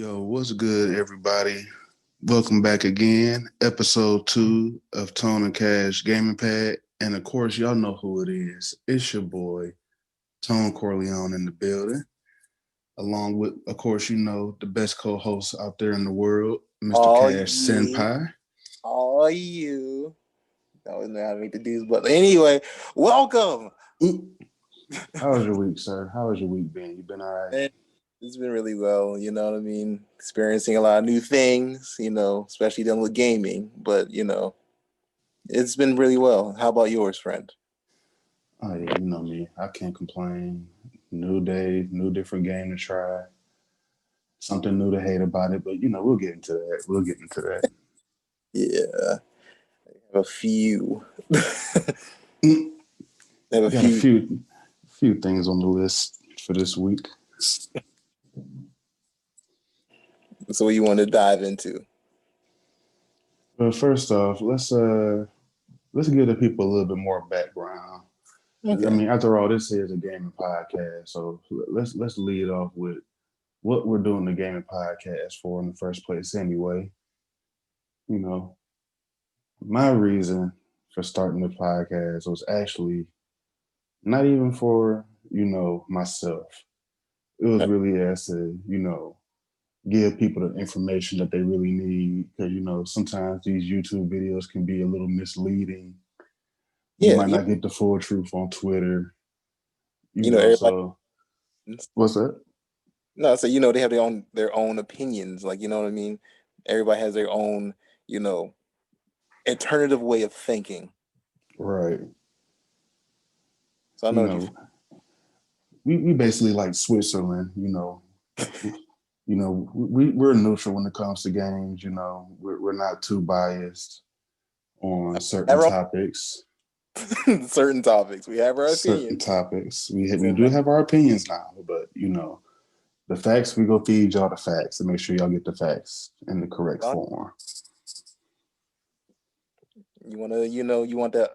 Yo, what's good, everybody? Welcome back again, episode 2 of Tone and Cash Gaming Pad. And of course, y'all know who it is. It's your boy, Tone Corleone in the building, along with, of course, the best co host out there in the world, Mr. All Cash you, Senpai. all you. I don't know how to make the dudes, but anyway, welcome. Mm. How was your week, sir? How has your week been? You been all right? And it's been really well, you know what I mean? Experiencing a lot of new things, especially dealing with gaming, but it's been really well. How about yours, friend? Oh, yeah, you know me. I can't complain. New day, new different game to try. Something new to hate about it, but we'll get into that. We'll get into that. Yeah, I have a few. Mm. I have a Got a few. few things on the list for this week. So what you want to dive into? But first off, let's give the people a little bit more background. I Okay. mean, after all, this is a gaming podcast, so let's lead off with what we're doing the gaming podcast for in the first place. Anyway, you know, my reason for starting the podcast was actually not even for myself. It was really as to give people the information that they really need, because sometimes these YouTube videos can be a little misleading. You Yeah, might not get the full truth on Twitter, everybody. so what's that? No, so they have their own opinions, like, you know what I mean? Everybody has their own, you know, alternative way of thinking. Right. So I You know what you. know, we basically like Switzerland, we're neutral when it comes to games, we're not too biased on certain Have topics. certain topics. We have our Certain opinions. topics. We do have our opinions now, but the facts, we go feed y'all the facts and make sure y'all get the facts in the correct form. You wanna, you want the,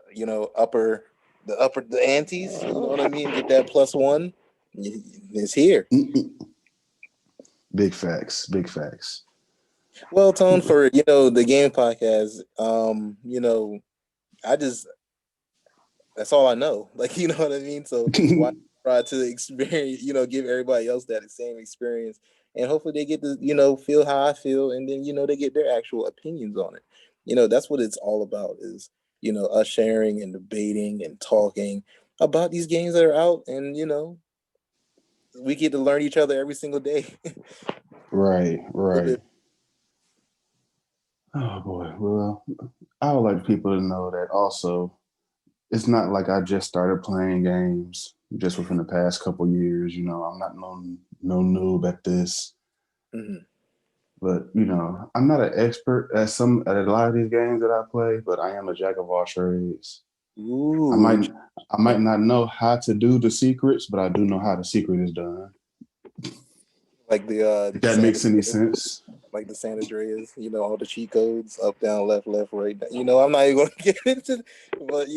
the antes. You know what I mean? Get that +1. It's here. Mm-mm. Big facts. Big facts. Well, Tone, for the game podcast, I just that's all I know. Like, you know what I mean? So why try to experience, give everybody else that same experience, and hopefully they get to, feel how I feel, and then, they get their actual opinions on it. That's what it's all about, is, us sharing and debating and talking about these games that are out, and, we get to learn each other every single day. Right, A little right. bit. Oh boy. Well, I would like people to know that also it's not like I just started playing games just within the past couple years. I'm not no noob at this. Mhm. But I'm not an expert at a lot of these games that I play, but I am a jack of all trades. I Ooh, might I might not know how to do the secrets, but I do know how the secret is done. like If the that San makes any sense. like the San Andreas, all the cheat codes, up, down, left, right. I'm not even going to get into, but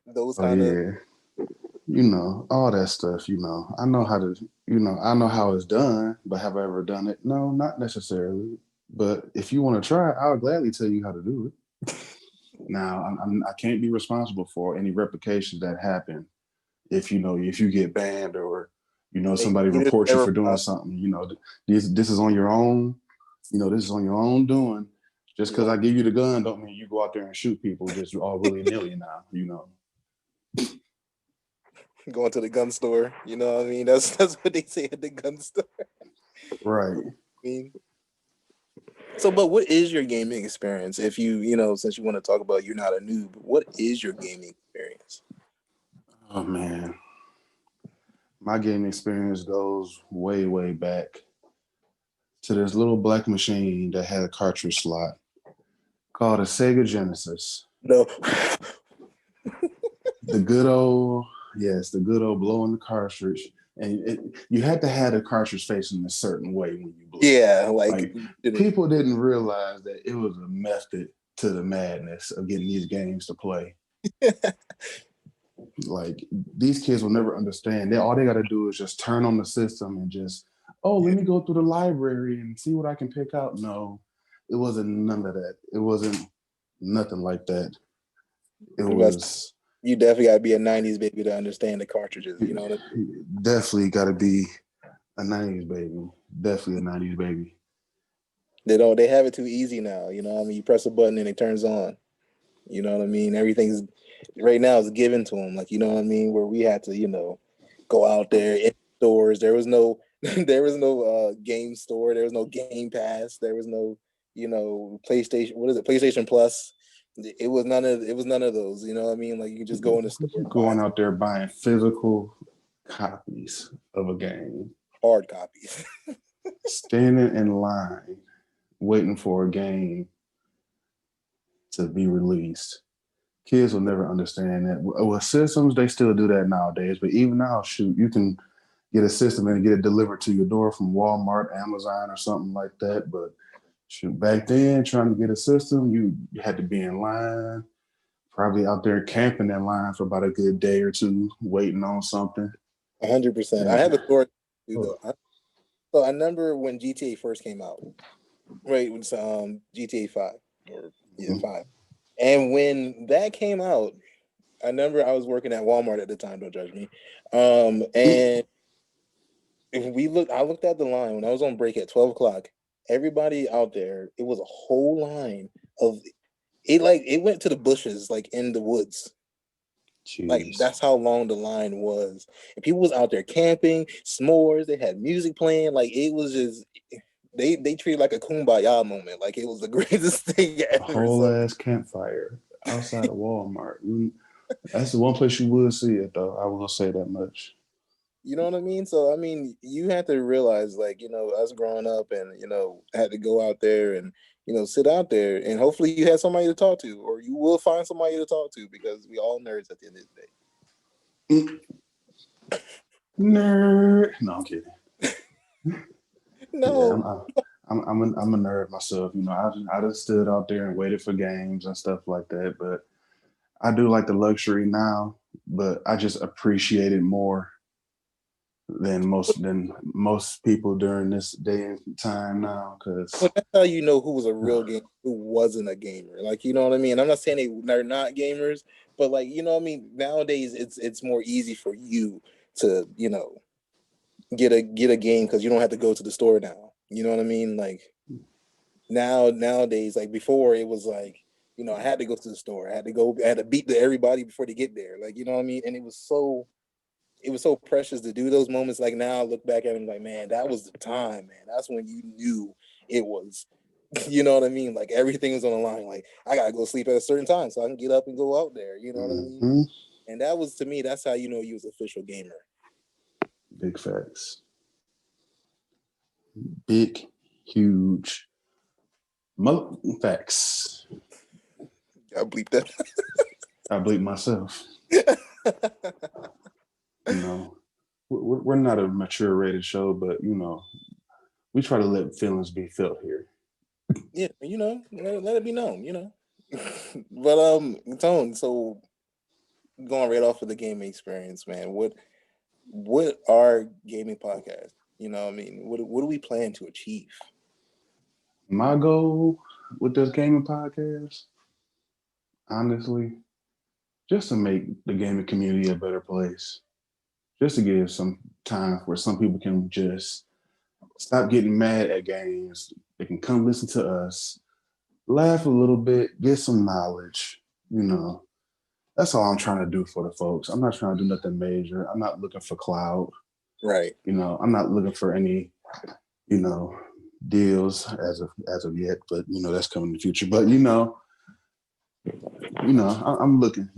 those Oh kind of. yeah. All that stuff, I know how to, I know how it's done, but have I ever done it? No, not necessarily. But if you want to try, I'll gladly tell you how to do it. Now, I can't be responsible for any replications that happen if you get banned or somebody It's reports you never for doing something. This is on your own. This is on your own doing. Just because I give you the gun, don't mean you go out there and shoot people just all willy nilly now. going to the gun store. You know what I mean? That's what they say at the gun store. Right. I mean, so, but what is your gaming experience? If since you want to talk about you're not a noob, what is your gaming experience? Oh man, my gaming experience goes way, way back to this little black machine that had a cartridge slot called a Sega Genesis. No. The good old, yes, the good old blowing the cartridge. And you had to have the cartridge facing a certain way when you blew. Yeah, like Like, people didn't realize that it was a method to the madness of getting these games to play. Like, these kids will never understand. All they got to do is just turn on the system and just oh, let me go through the library and see what I can pick out. No, it wasn't none of that. It wasn't nothing like that. It was You definitely got to be a '90s baby to understand the cartridges. You know what I mean? definitely got to be a '90s baby. Definitely a '90s baby. They have it too easy now. You know what I mean? You press a button and it turns on. You know what I mean? Everything's right now is given to them. Like, you know what I mean? Where we had to, go out there in stores. There was no there was no game store. There was no Game Pass. There was no, PlayStation. What is it? PlayStation Plus. It was none of those. You know what I mean? Like you can just go in the store and buy Going out there buying physical copies of a game, hard copies. standing in line, waiting for a game to be released. Kids will never understand that. With systems, they still do that nowadays. But even now, shoot, you can get a system and get it delivered to your door from Walmart, Amazon, or something like that. But shoot, back then, trying to get a system, you had to be in line, probably out there camping in line for about a good day or two, waiting on something. 100%. I And, have a story too, oh, though. So I remember when GTA first came out. Right, it was GTA 5 or yeah, 5. And when that came out, I remember I was working at Walmart at the time, don't judge me. And if I looked at the line when I was on break at 12 o'clock. Everybody out there, it was a whole line of it, like it went to the bushes, like in the woods. Like jeez. that's how long the line was. And people was out there camping, s'mores, they had music playing, like it was just they treated like a kumbaya moment, like it was the greatest thing A ever. whole So ass campfire outside of Walmart. That's the one place you would see it, though. I will say that much. you know what I mean? So I mean, you have to realize, like, us growing up and had to go out there and sit out there, and hopefully you had somebody to talk to, or you will find somebody to talk to, because we all nerds at the end of the day. Nerd. No, I'm kidding. Yeah, No. I'm a nerd myself. I just stood out there and waited for games and stuff like that. But I do like the luxury now, but I just appreciate it more than most people during this day and time now. Well, Because that's how you know who was a real gamer, who wasn't a gamer. Like, you know what I mean? I'm not saying they're not gamers, but like, you know what I mean? Nowadays, it's more easy for you to, get a game because you don't have to go to the store now. You know what I mean? Like nowadays, like before, it was like, I had to go to the store. I had to beat everybody before they get there. Like, you know what I mean? And it was so precious to do those moments. Like now I look back at it like, man, that was the time, man. That's when you knew it was, you know what I mean? Like everything was on the line. Like I gotta go sleep at a certain time so I can get up and go out there. You know what I mean? hmm And that was, to me, that's how you know you was an official gamer. big facts, big, huge facts. I bleep that. I bleep myself. We're not a mature rated show, but we try to let feelings be felt here. Yeah, let it be known. But Tone, so going right off of the gaming experience, man, what are gaming podcasts? You know what I mean? What do we plan to achieve? My goal with this gaming podcast, honestly, just to make the gaming community a better place. Just to give some time where some people can just stop getting mad at games. They can come listen to us, laugh a little bit, get some knowledge. That's all I'm trying to do for the folks. I'm not trying to do nothing major. I'm not looking for cloud. Right. I'm not looking for any, you know, deals as of yet, but that's coming in the future. But I'm looking.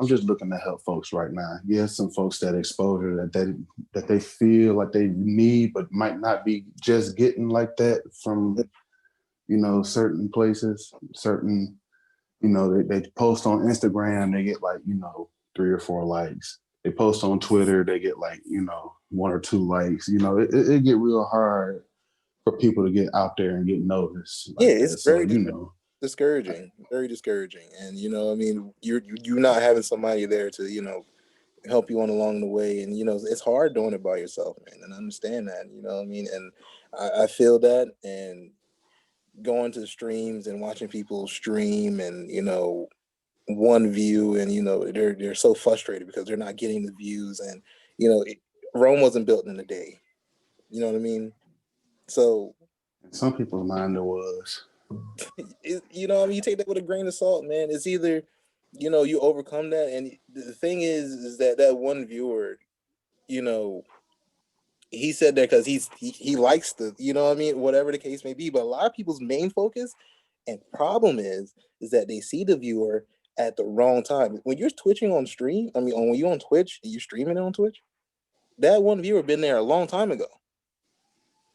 I'm just looking to help folks right now. Yes, some folks that exposure that they feel like they need, but might not be just getting like that from certain places, certain. They post on Instagram, they get like 3 or 4 likes. They post on Twitter, they get like 1 or 2 likes. It get real hard for people to get out there and get noticed Yeah, like it's that. So very discouraging, very discouraging. And I mean, you're not having somebody there to help you on along the way. And it's hard doing it by yourself, man. And I understand that, you know what I mean? And I feel that, and going to streams and watching people stream and one view, and they're so frustrated because they're not getting the views. And Rome wasn't built in a day, you know what I mean? So In some people's mind, there was. what I mean, you take that with a grain of salt, man. It's either you overcome that. And the thing is that one viewer, you know he said that because he likes the, what I mean, whatever the case may be. But a lot of people's main focus and problem is that they see the viewer at the wrong time. When you're twitching on stream, I mean, when you're on Twitch and you're streaming it on Twitch, that one viewer been there a long time ago.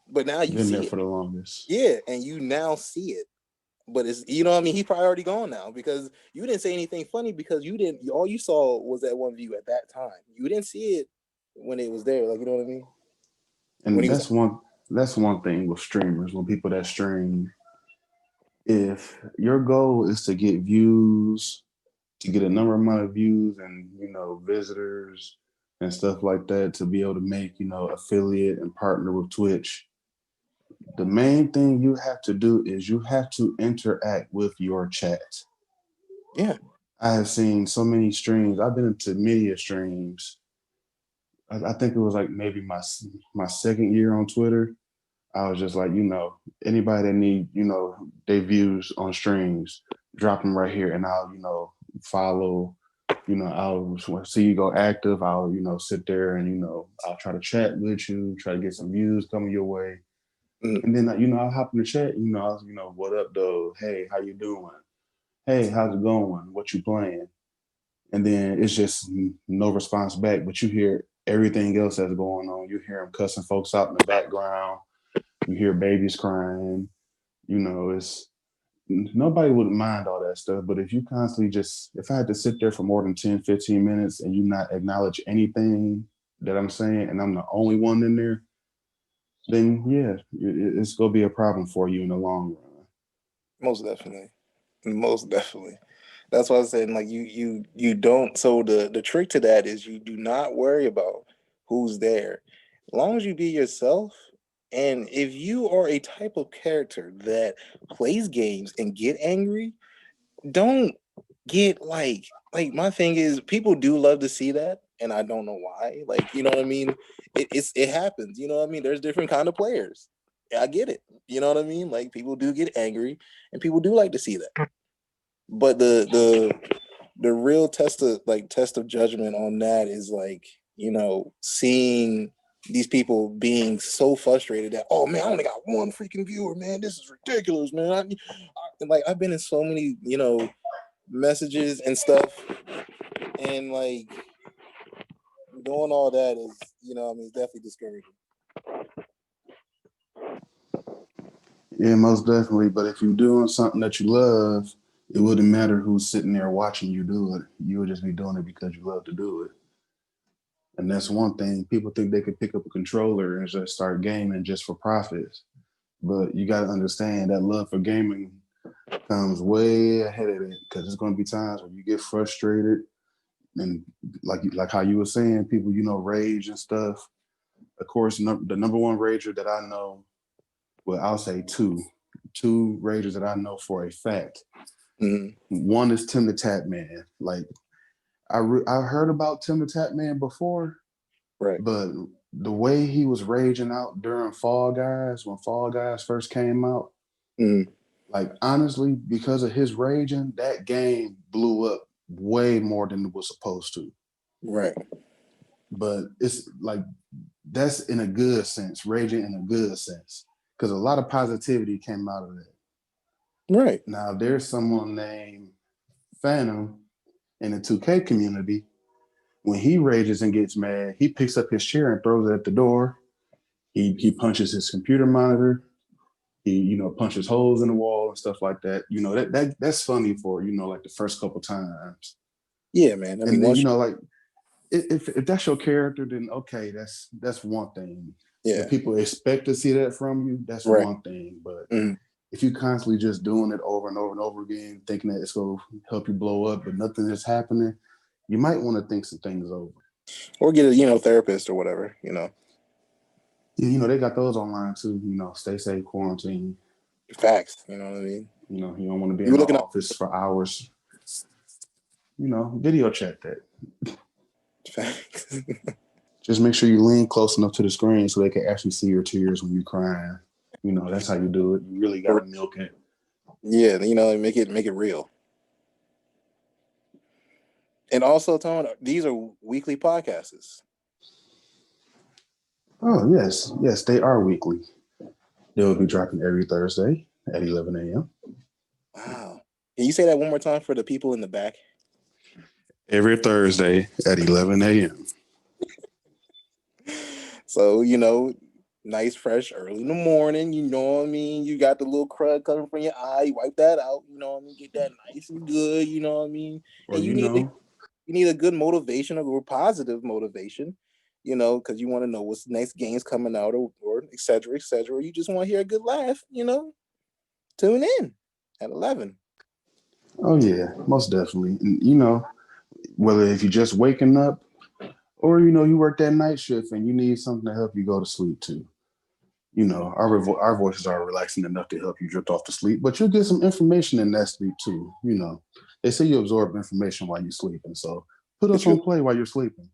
But now you Been see there it. for the longest. Yeah, and you now see it. But it's, what I mean, he probably already gone now because you didn't say anything funny, because you didn't, all you saw was that one view at that time. You didn't see it when it was there, like, you know what I mean? When And he was, that's one thing with streamers, when people that stream, if your goal is to get views, to get a number amount of views and visitors and stuff like that, to be able to make affiliate and partner with Twitch, the main thing you have to do is you have to interact with your chat. yeah, I have seen so many streams. I've been into media streams. I think it was like maybe my second year on Twitter. I was just like, anybody that need, their views on streams, drop them right here, and I'll, follow. I'll see you go active. I'll, sit there and, I'll try to chat with you, try to get some views coming your way. mm, And then, I'll hop in the chat, I'll, what up, though? Hey, how you doing? Hey, how's it going? What you playing? And then it's just no response back, but you hear everything else that's going on. You hear them cussing folks out in the background. You hear babies crying. It's nobody would mind all that stuff. But if you constantly if I had to sit there for more than 10, 15 minutes and you not acknowledge anything that I'm saying, and I'm the only one in there, then yeah, it's going to be a problem for you in the long run. most definitely. Most definitely. That's why I was saying, like, you don't. So the trick to that is you do not worry about who's there, as long as you be yourself. And if you are a type of character that plays games and get angry, don't get like my thing is, people do love to see that, and I don't know why. Like, you know what I mean? It happens. You know what I mean? There's different kind of players. I get it. You know what I mean? Like, people do get angry, and people do like to see that. But the real test of judgment on that is, like, seeing these people being so frustrated that, oh man, I only got one freaking viewer, man, this is ridiculous, man. Like, I've been in so many messages and stuff, and like, doing all that is, I mean, it's definitely discouraging. Yeah, most definitely. But if you're doing something that you love, it wouldn't matter who's sitting there watching you do it. You would just be doing it because you love to do it. And that's one thing. People think they could pick up a controller and just start gaming just for profits. But you got to understand that love for gaming comes way ahead of it, because there's going to be times when you get frustrated, and like how you were saying, people rage and stuff. Of course, the number one rager that I know, well, I'll say two ragers that I know for a fact. Mm-hmm. One is Tim the Tap Man. Like, I heard about Tim the Tap Man before, Right. but the way he was raging out during Fall Guys, when Fall Guys first came out, Mm-hmm. like, honestly, because of his raging, that game blew up way more than it was supposed to. Right. But it's like, that's in a good sense, raging in a good sense, because a lot of positivity came out of it. Right. Now, there's someone named Phantom in the 2K community. When he rages and gets mad, he picks up his chair and throws it at the door. He punches his computer monitor. He punches holes in the wall and stuff like that. That's funny for like the first couple times. Yeah, man. I mean, And then once like, if that's your character, then okay, that's one thing. yeah. If people expect to see that from you, that's Right. one thing. But Mm-hmm. if you constantly just doing it over and over and over again, thinking that it's going to help you blow up, but nothing is happening, you might want to think some things over. Or get a therapist or whatever. Yeah, they got those online too. Stay safe, quarantine. Facts. You know what I mean? You don't want to be You in were the looking office for hours. Video chat that. facts. Just make sure you lean close enough to the screen so they can actually see your tears when you're crying. That's how you do it. You really gotta milk it. Yeah, make it real. And also, Tone, these are weekly podcasts. Oh yes, they are weekly. They will be dropping every Thursday at 11 a.m. Wow. Can you say that one more time for the people in the back? Every Thursday at 11 a.m. So, nice, fresh, early in the morning. You know what I mean? You got the little crud coming from your eye. You wipe that out. You know what I mean? Get that nice and good. You know what I mean? Or And you need a good motivation or positive motivation. Because you want to know what's the next games coming out or et cetera, et cetera. Or you just want to hear a good laugh. Tune in at 11. oh yeah, most definitely. And, whether if you're just waking up or you work that night shift and you need something to help you go to sleep too. Our voices are relaxing enough to help you drift off to sleep, but you'll get some information in that sleep too. They say you absorb information while you're sleeping, so put us on play while you're sleeping.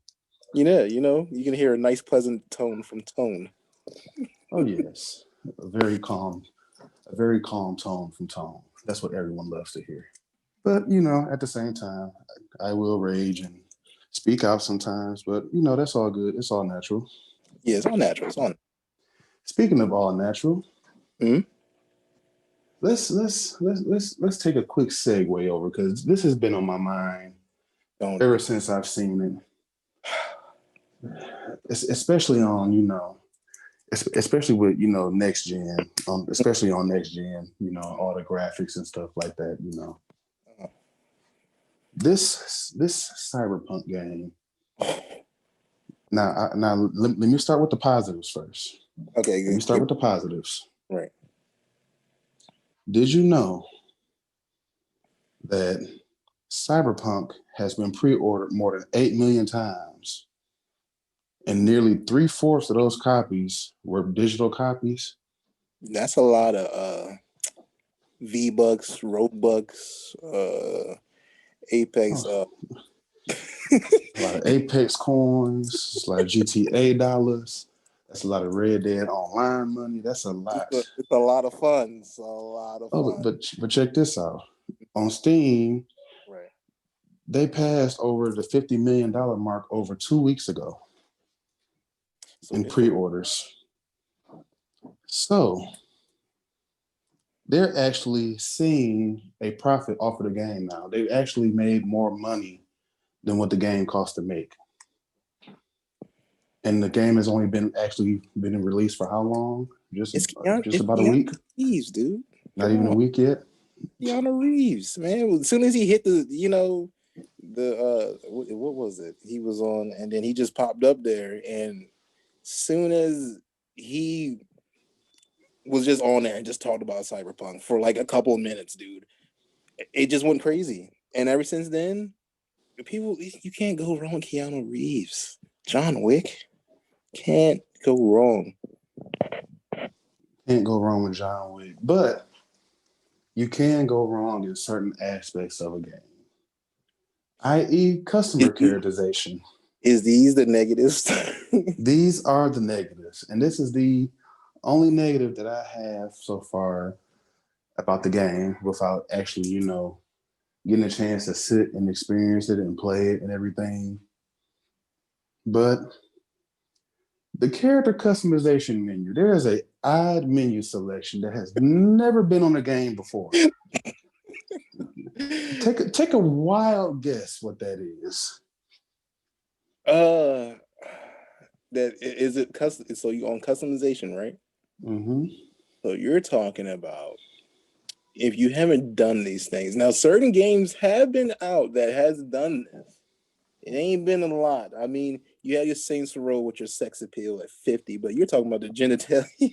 You can hear a nice, pleasant tone from Tone. Oh yes, a very calm tone from Tone. That's what everyone loves to hear. But at the same time, I will rage and speak out sometimes. But that's all good. It's all natural. Yeah, it's all natural. It's on. Speaking of all natural, Mm-hmm. let's take a quick segue over because this has been on my mind Don't. ever since I've seen it, especially on especially with next gen, especially on next gen, all the graphics and stuff like that. This cyberpunk game. Now let me start with the positives first. Okay, Let me start with the positives. Right. Did you know that Cyberpunk has been pre-ordered more than 8 million times, and nearly 3/4 of those copies were digital copies? That's a lot of V-Bucks, Robux, Apex. Oh, a lot of Apex coins, it's a lot of GTA dollars. That's a lot of Red Dead Online money. That's a lot. It's a lot of fun. It's a lot of Oh, fun. but check this out. On Steam, Right. they passed over the $50 million mark over 2 weeks ago So in pre-orders. So they're actually seeing a profit off of the game now. They've actually made more money than what the game cost to make. And the game has only been released for how long? Just about a week. Reeves, dude. Not even a week yet. Keanu Reeves, man. As soon as he hit what was it? He was on, and then he just popped up there, and soon as he was just on there and just talked about Cyberpunk for like a couple of minutes, dude, it just went crazy. And ever since then, you can't go wrong with Keanu Reeves. John Wick, can't go wrong. Can't go wrong with John Wick. But you can go wrong in certain aspects of a game, i.e. customer characterization. Is these the negatives? These are the negatives. And this is the only negative that I have so far about the game without actually, getting a chance to sit and experience it and play it and everything. But the character customization menu, there is a odd menu selection that has never been on a game before. Take a wild guess what that is. That is it. So you on customization, right? Mm-hmm. So you're talking about if you haven't done these things now. Certain games have been out that has done this. It ain't been a lot. I mean, you have your Saints Row with your sex appeal at 50, but you're talking about the genitalia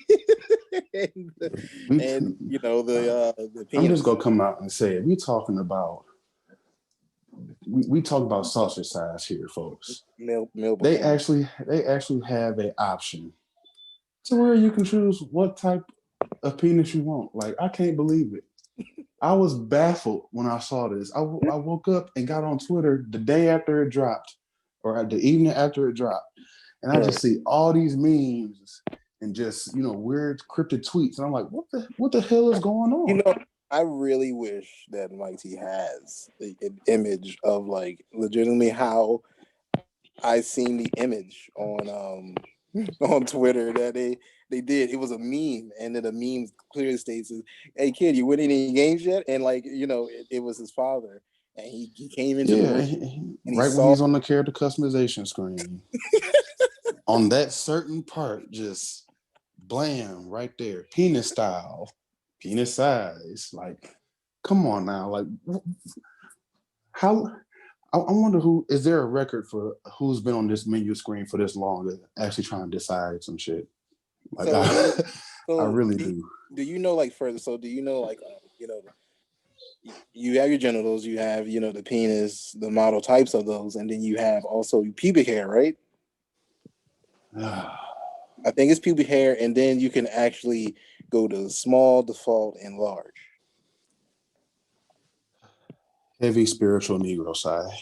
and the I'm penis. just gonna come out and say it. We're talking about we talk about sausage size here, folks. Male They performance. actually have an option to where you can choose what type of penis you want. Like, I can't believe it. I was baffled when I saw this. I woke up and got on Twitter the day after it dropped, or the evening after it dropped, and I just Right. see all these memes and just weird cryptic tweets, and I'm like, what the hell is going You on? know, I really wish that Mike T has an image of like legitimately how I seen the image on on Twitter that they did. It was a meme, and then the meme clearly states, "Hey kid, you win any games yet?" And like it was his father, and he came into the Yeah, room and he right when saw. he's on the character customization screen, on that certain part, just blam right there, penis style, penis size. Like, come on now, like how? I wonder who is there a record for who's been on this menu screen for this long to actually trying to decide some shit. Like So do you? I So really do. do you know like further? So do you know like you have your genitals, you have the penis, the model types of those, and then you have also pubic hair, right? I think it's pubic hair, and then you can actually go to small, default, and large. Heavy spiritual Negro side.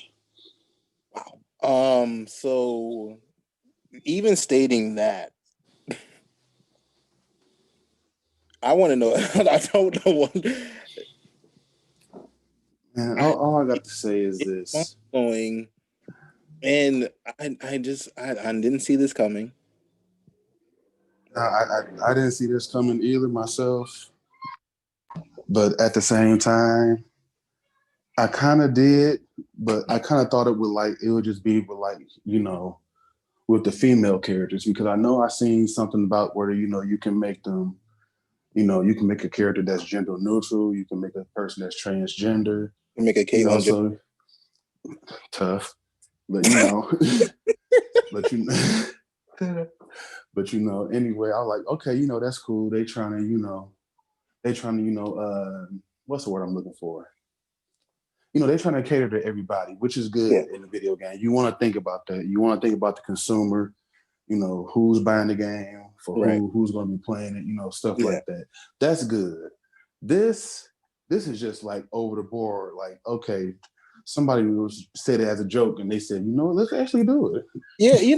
Wow. So even stating that, I want to know. I don't know what. And all I got to say is It's this. going, and I didn't see this coming. I didn't see this coming either myself, but at the same time, I kind of did, but I kind of thought it would just be with like with the female characters because I know I seen something about where you can make them you can make a character that's gender neutral, you can make a person that's transgender, Make a you know, Caitlyn. so tough, but but but anyway, I was like, okay, that's cool. They trying to what's the word I'm looking for? They're trying to cater to everybody, which is Yeah. good in the video game. You want to think about that. You want to think about the consumer, who's buying the game for Right. who's going to be playing it, stuff Yeah. like that. That's good. This is just like over the board. Like, okay, somebody said it as a joke, and they said, let's actually do it. Yeah. It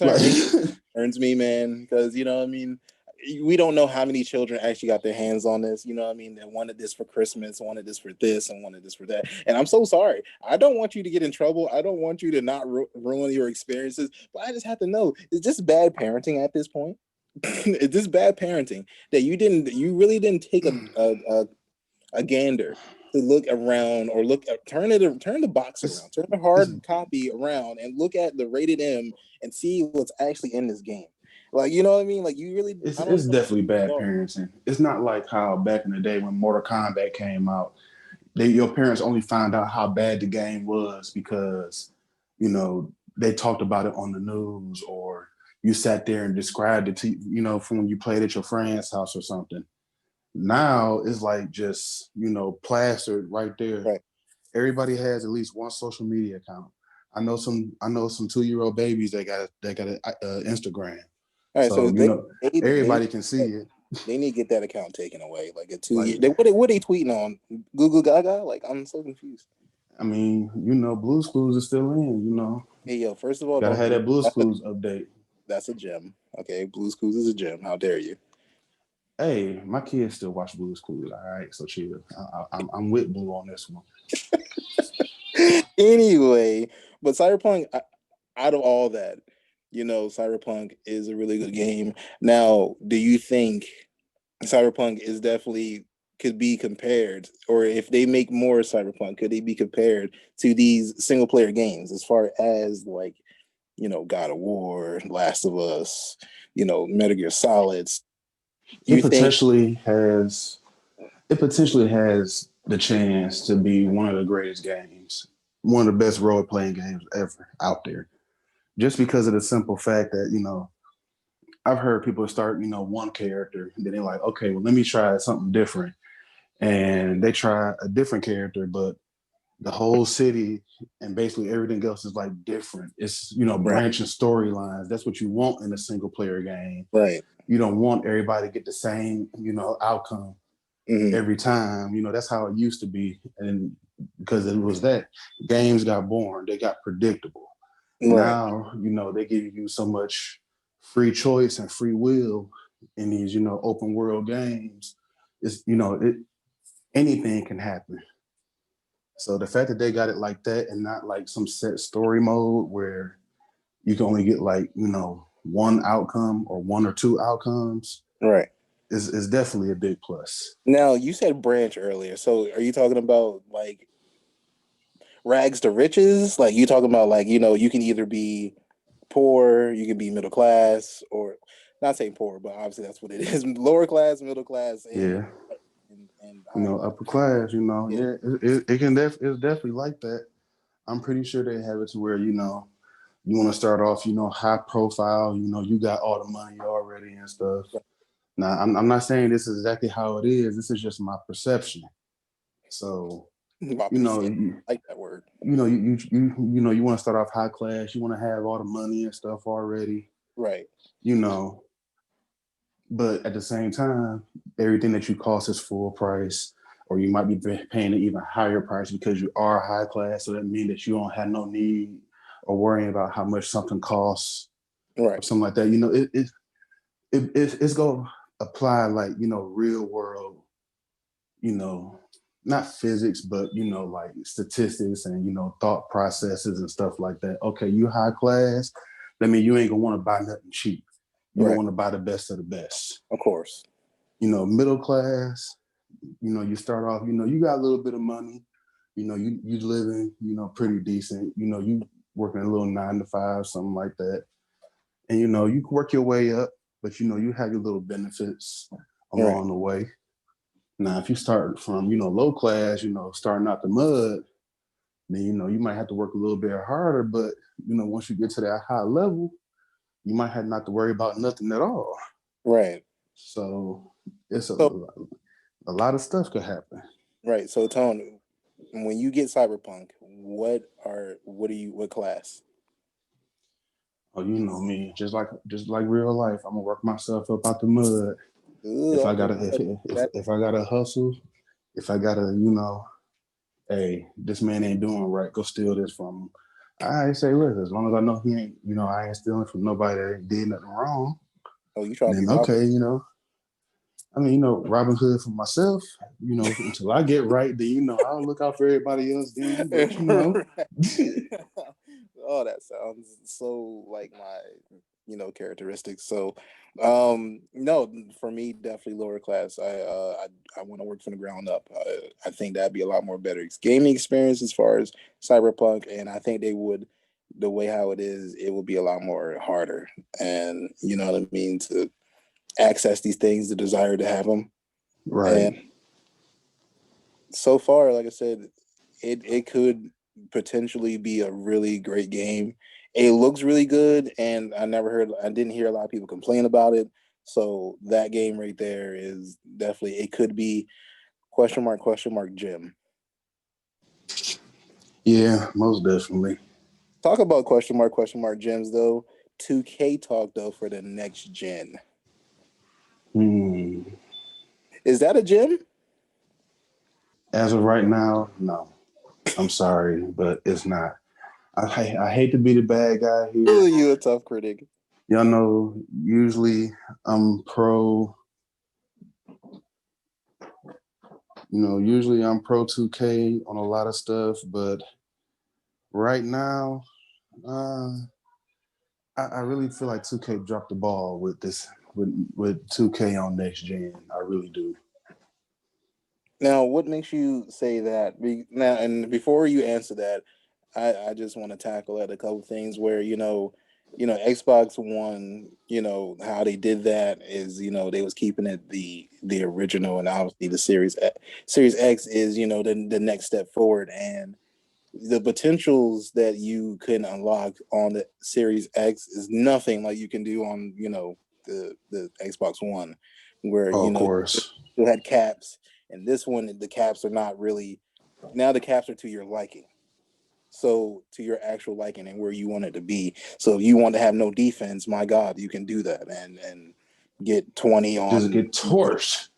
Like, concerns me, man, because I mean, we don't know how many children actually got their hands on this. You know what I mean? They wanted this for Christmas, wanted this for this, and wanted this for that. And I'm so sorry. I don't want you to get in trouble. I don't want you to not ruin your experiences. But I just have to know: is this bad parenting at this point? Is this bad parenting that you really didn't take a gander to look around or turn the box it's, around, turn the it's hard copy around and look at the rated M and see what's actually in this game. Like, you know what I mean? Like, you really, it's I don't it's know. definitely bad parenting. It's not like how back in the day when Mortal Kombat came out, your parents only found out how bad the game was because they talked about it on the news or you sat there and described it to from when you played at your friend's house or something. Now it's like just plastered right there. Right. Everybody has at least one social media account. I know some 2-year-old babies that got an Instagram, All right. So so everybody can see it. they need to get that account taken away. Like a 2 year, Like, what they tweeting on? Google Gaga? Like, I'm so confused. I mean, Blue's Clues is still in. Hey, yo, first of all, Gotta don't have do that Blue's that. Clues update. That's a gem. Okay. Blue's Clues is a gem. How dare you? Hey, my kids still watch Blue's Clues. All right, so chill. I'm with Blue on this one. Anyway, but Cyberpunk, out of all that, Cyberpunk is a really good game. Now, do you think Cyberpunk is definitely could be compared, or if they make more Cyberpunk, could they be compared to these single player games as far as like, God of War, Last of Us, Metal Gear Solids? It You think potentially has. It potentially has the chance to be one of the greatest games, one of the best role playing games ever out there. Just because of the simple fact that I've heard people start one character, and then they're like, okay, well let me try something different, and they try a different character, but the whole city and basically everything else is like different. It's, Right. branching storylines. That's what you want in a single player game. Right. You don't want everybody to get the same, outcome Mm-hmm. every time. That's how it used to be. And because it was that, games got boring, they got predictable. Right. Now, they give you so much free choice and free will in these, open world games. It's, anything can happen. So the fact that they got it like that and not like some set story mode where you can only get like, one outcome or one or two outcomes Right. is definitely a big plus. Now you said branch earlier, so are you talking about like rags to riches? Like you talking about like you can either be poor, you can be middle class, or not saying poor, but obviously that's what it is: lower class, middle class, and Yeah. high class. Upper class, Yeah. yeah, it's definitely like that. I'm pretty sure they have it to where, you want to start off, high profile, you got all the money already and stuff. Now, I'm not saying this is exactly how it is. This is just my perception. So, My you know, percent. you, I like that word. you want to start off high class. You want to have all the money and stuff already. Right. You know, but at the same time, everything that you cost is full price, or you might be paying an even higher price because you are high class. So that means that you don't have no need or worrying about how much something costs or Right. something like that. It's gonna apply like real world, you know, not physics, but like statistics and thought processes and stuff like that. Okay, you high class, that means you ain't gonna want to buy nothing cheap. You don't Right. want to buy the best of the best. Of course. Middle class, you start off, you got a little bit of money, you living, pretty decent, you working a little 9 to 5, something like that. And you can work your way up, but you have your little benefits Right. along the way. Now, if you start from, low class, starting out the mud, then, you might have to work a little bit harder. But, once you get to that high level, you might have not to worry about nothing at all. Right. So it's So a lot of stuff could happen. right. So Tony, when you get cyberpunk, what class? Oh, you know me, just like real life. I'm gonna work myself up out the mud. Ooh, If I okay. gotta, That if I gotta hustle, if I gotta, hey, this man ain't doing right. Go steal this from him. I say, listen, as long as I know he ain't, I ain't stealing from nobody that ain't did nothing wrong. oh, you trying to be Then Robin? okay, I mean, Robin Hood for myself, until I get right, then I'll look out for everybody else then. But Oh, that sounds so like my, characteristics. So, no, for me, definitely lower class. I want to work from the ground up. I think that'd be a lot more better gaming experience as far as cyberpunk, and I think they would, the way how it is, it would be a lot more harder, and you know what I mean, to access these things, the desire to have them, and right, so far, like I said, it could potentially be a really great game. It looks really good, and I didn't hear a lot of people complain about it. So that game right there is definitely, it could be question mark Jim. yeah, most definitely. Talk about question mark Gems though. 2K talk though for the next gen. Hmm. Is that a gem? As of right now, no. I'm sorry, but it's not. I hate to be the bad guy Oh, here. you a tough critic. Y'all know, usually I'm pro, usually I'm pro 2K on a lot of stuff, but right now, uh, I really feel like 2K dropped the ball with this, with 2K on next gen. I really do. Now, what makes you say that? Now, and before you answer that, I just want to tackle at a couple things where Xbox One, how they did that is they was keeping it the original, and obviously the Series X is the next step forward, and the potentials that you can unlock on the Series X is nothing like you can do on the Xbox One, where Oh, of course. you had caps, and this one the caps are not really. now the caps are to your liking. So to your actual liking and where you want it to be. So if you want to have no defense, my God, you can do that and get 20 Just on get torched.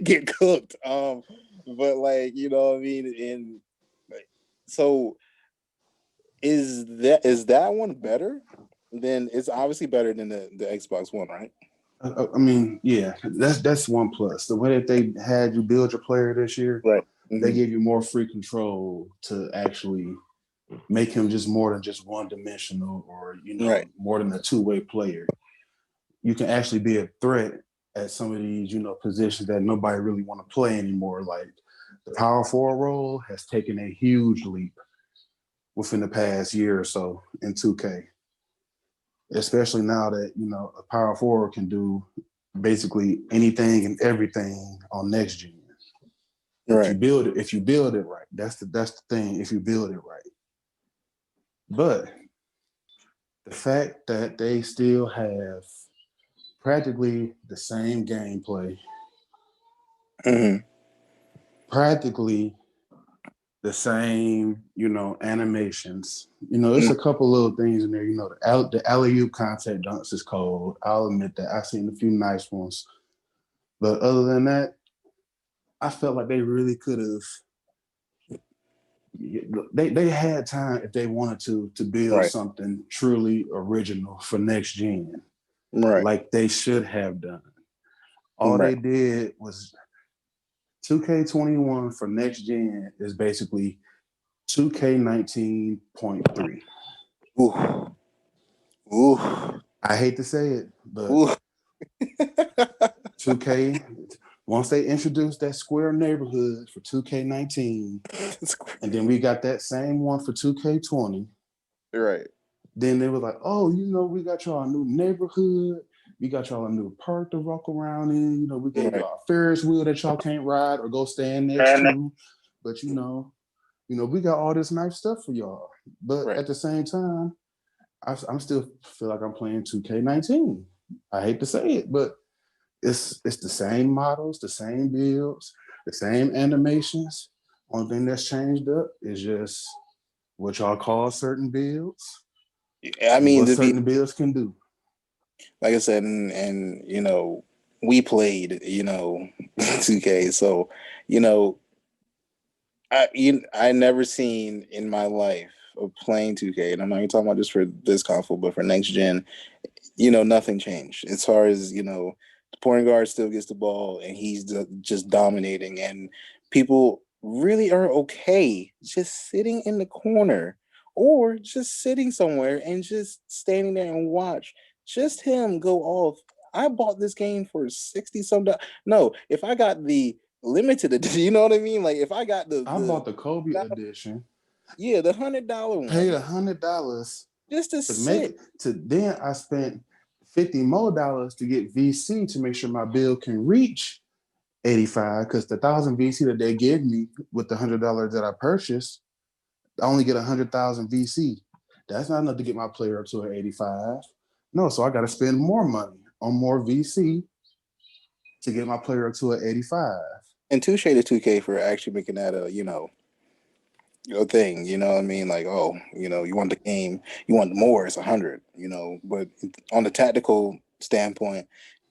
get cooked. But like, you know what I mean? And so is that one better? Then it's obviously better than the Xbox One, right? I mean, yeah, that's one plus. The way that they had you build your player this year, Right. they gave you more free control to actually make him just more than just one dimensional or Right. more than a two-way player. You can actually be a threat at some of these positions that nobody really want to play anymore. Like the power forward role has taken a huge leap within the past year or so in 2K, especially now that a power forward can do basically anything and everything on next gen. Right. If you build it right, that's the thing. If you build it right, but the fact that they still have practically the same gameplay, practically the same, animations. It's a couple little things in there. The alley-oop contact dunks is cold. I'll admit that. I've seen a few nice ones. But other than that, I felt like they really could have. They had time if they wanted to build Right. something truly original for next gen, Right. like they should have done. All Right. they did was 2K21 for next gen is basically 2K19.3. Ooh. Ooh. I hate to say it, but Ooh. 2K, once they introduced that square neighborhood for 2K19, and then we got that same one for 2K20. Right. Then they were like, oh, we got y'all a new neighborhood. We got y'all a new park to walk around in. We gave y'all a Ferris wheel that y'all can't ride or go stand next to. But we got all this nice stuff for y'all. But Right. at the same time, I'm still feel like I'm playing 2K19. I hate to say it, but it's the same models, the same builds, the same animations. Only thing that's changed up is just what y'all call certain builds. I mean, What certain builds can do. like I said, and we played 2K, so I never seen in my life of playing 2K, and I'm not even talking about just for this console, but for next gen, nothing changed as far as the point guard still gets the ball and he's just dominating, and people really are okay just sitting in the corner or just sitting somewhere and just standing there and watch just him go off. I bought this game for 60 some dollars. No, if I got the limited edition, you know what I mean? Like if I got I bought the Kobe edition. yeah, the $100 one. Paid $100 just to to make sit. it. Then I spent $50 more to get VC to make sure my bill can reach 85, because the 1,000 VC that they give me with the $100 that I purchased, I only get 100,000 VC. That's not enough to get my player up to an 85. No, so I got to spend more money on more VC to get my player up to an 85. And touche to 2K for actually making that a your thing. You know what I mean? Like, oh, you want the game, you want more, it's 100. But on the tactical standpoint,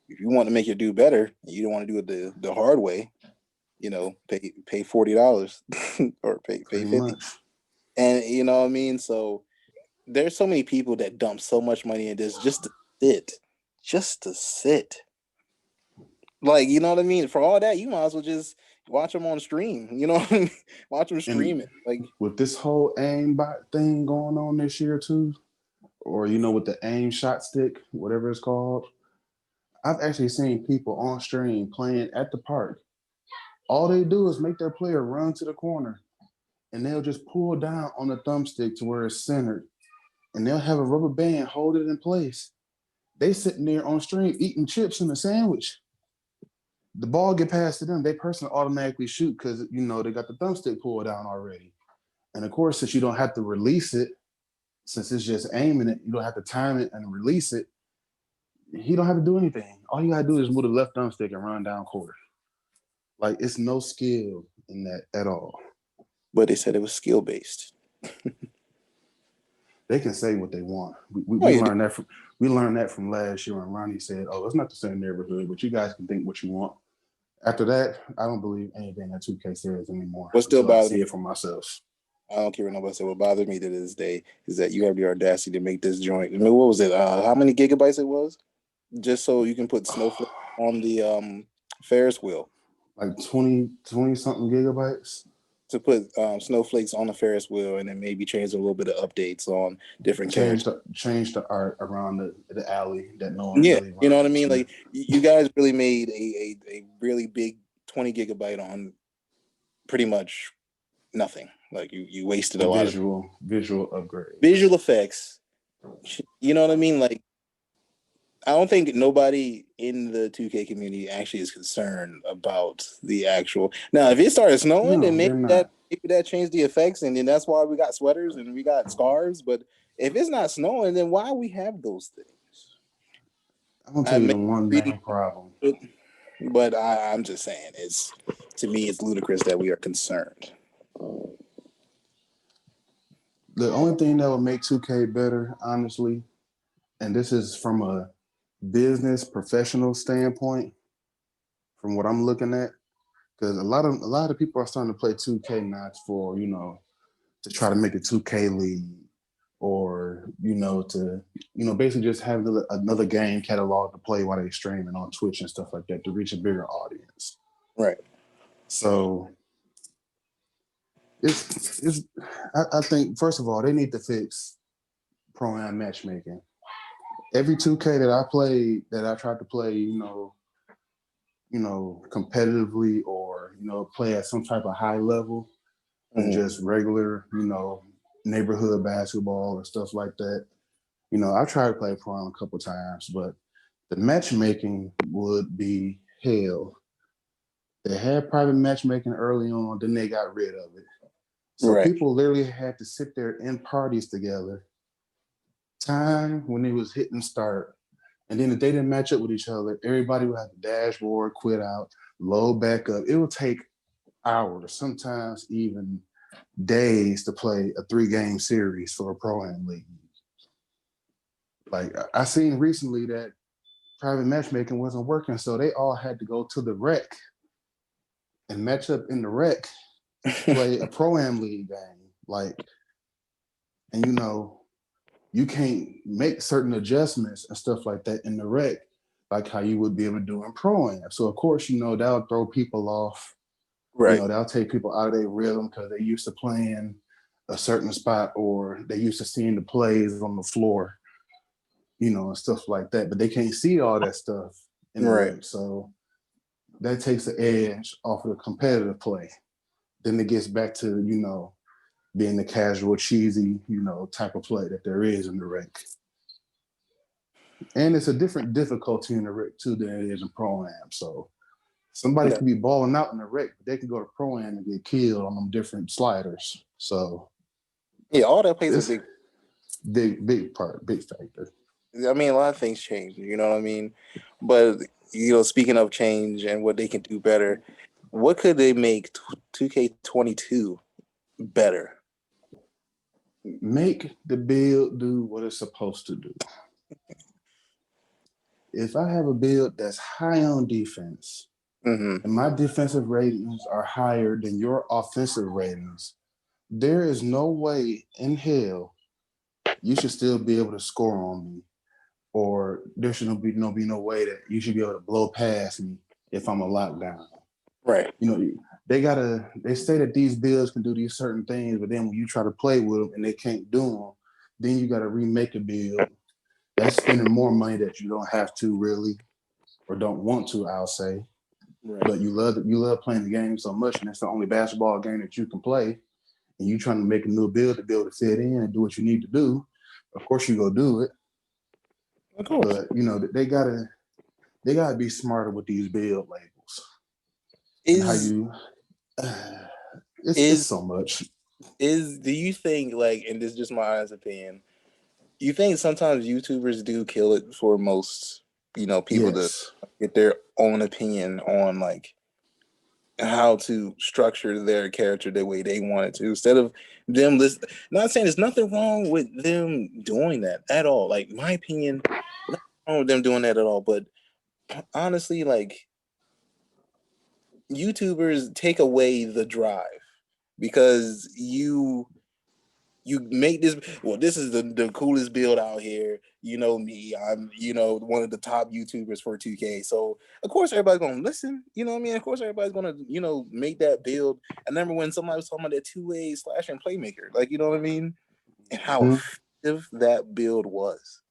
if you want to make your do better, you don't want to do it the hard way. Pay $40 or pay Pretty 50, much. and you know what I mean. So there's so many people that dump so much money in this just to sit. Like, you know what I mean? For all that, you might as well just watch them on stream. You know what I mean? Watch them stream it. Like with this whole aimbot thing going on this year too, or with the aim shot stick, whatever it's called, I've actually seen people on stream playing at the park. All they do is make their player run to the corner, and they'll just pull down on the thumbstick to where it's centered, and they'll have a rubber band hold it in place. They sitting there on stream eating chips in a sandwich. The ball get passed to them, they personally automatically shoot because they got the thumbstick pulled down already. And of course, since you don't have to release it, since it's just aiming it, you don't have to time it and release it. He don't have to do anything. All you gotta do is move the left thumbstick and run down court. Like, it's no skill. in that at all. But they said it was skill based. They can say what they want. Oh, We yeah. learned that from last year when Ronnie said, "Oh, it's not the same neighborhood, but you guys can think what you want." After that, I don't believe anything that 2K says anymore What still until I bothers see me, it for myself. I don't care what nobody said. What bothers me to this day is that you have the audacity to make this joint. I mean, what was it? How many gigabytes it was? Just so you can put snowflake on the Ferris wheel. Like 20 something gigabytes. To put snowflakes on the Ferris wheel and then maybe change a little bit of updates on different characters. Change the art around the alley that no one Yeah, really you know what I runs mean? into. Like you guys really made a really big 20 gigabyte on pretty much nothing. Like you wasted a lot of Visual upgrade. visual effects. You know what I mean? Like I don't think nobody in the 2K community actually is concerned about the actual. Now, if it started snowing, then No, they're not. maybe that changed the effects, and then that's why we got sweaters and we got scarves. But if it's not snowing, then why we have those things? I'm gonna tell I you may the one be, main problem. but I'm just saying, it's to me, it's ludicrous that we are concerned. The only thing that would make 2K better, honestly, and this is from a business professional standpoint, from what I'm looking at, because a lot of people are starting to play 2K not for to try to make a 2K league or to basically just have another game catalog to play while they streaming on Twitch and stuff like that to reach a bigger audience. Right. So it's I think first of all they need to fix pro-am matchmaking. Every 2K that I played that I tried to play, competitively or play at some type of high level than just regular, neighborhood basketball or stuff like that. I tried to play pro a couple times, but the matchmaking would be hell. They had private matchmaking early on, then they got rid of it. So Right. people literally had to sit there in parties together, time when it was hitting start. And then if they didn't match up with each other, everybody would have the dashboard, quit out, load back up. It would take hours, sometimes even days to play a 3-game series for a pro-am league. Like I seen recently that private matchmaking wasn't working, so they all had to go to the rec and match up in the rec to play a pro-am league game. Like, and you can't make certain adjustments and stuff like that in the rec, like how you would be able to do in pro-am. So of course, that'll throw people off. Right. That'll take people out of their rhythm because they're used to playing a certain spot or they used to seeing the plays on the floor, and stuff like that. But they can't see all that stuff in the Right. rec. So that takes the edge off of the competitive play. Then it gets back to, being the casual, cheesy, type of play that there is in the rec. And it's a different difficulty in the rec too than it is in pro-am. So somebody Yeah. could be balling out in the rec, but they can go to pro-am and get killed on them different sliders. So Yeah, all that plays a it's big big factor. I mean, a lot of things change, you know what I mean? But, speaking of change and what they can do better, what could they make 2K22 better? Make the build do what it's supposed to do. If I have a build that's high on defense and my defensive ratings are higher than your offensive ratings, there is no way in hell you should still be able to score on me, or there should be no way that you should be able to blow past me if I'm a lockdown. Right. They say that these builds can do these certain things, but then when you try to play with them and they can't do them, then you got to remake a build. That's spending more money that you don't have to really, or don't want to, I'll say. Right. But you love playing the game so much, and it's the only basketball game that you can play. And you trying to make a new build to be able to fit in and do what you need to do. Of course, you go do it. Of course. But they gotta be smarter with these build labels and how Is you. It's is so much. do you think, like, and this is just my honest opinion, you think sometimes YouTubers do kill it for most, people to Yes. get their own opinion on, like, how to structure their character the way they wanted to, instead of them listen. Not saying there's nothing wrong with them doing that at all. Like, my opinion, nothing wrong with them doing that at all. But honestly, like, YouTubers take away the drive because you make this. Well, this is the coolest build out here. You know me, I'm one of the top YouTubers for 2K. So of course everybody's gonna listen. You know what I mean? Of course everybody's gonna make that build. I remember when somebody was talking about that two-way slash and playmaker, like, you know what I mean, and how Mhm. effective that build was.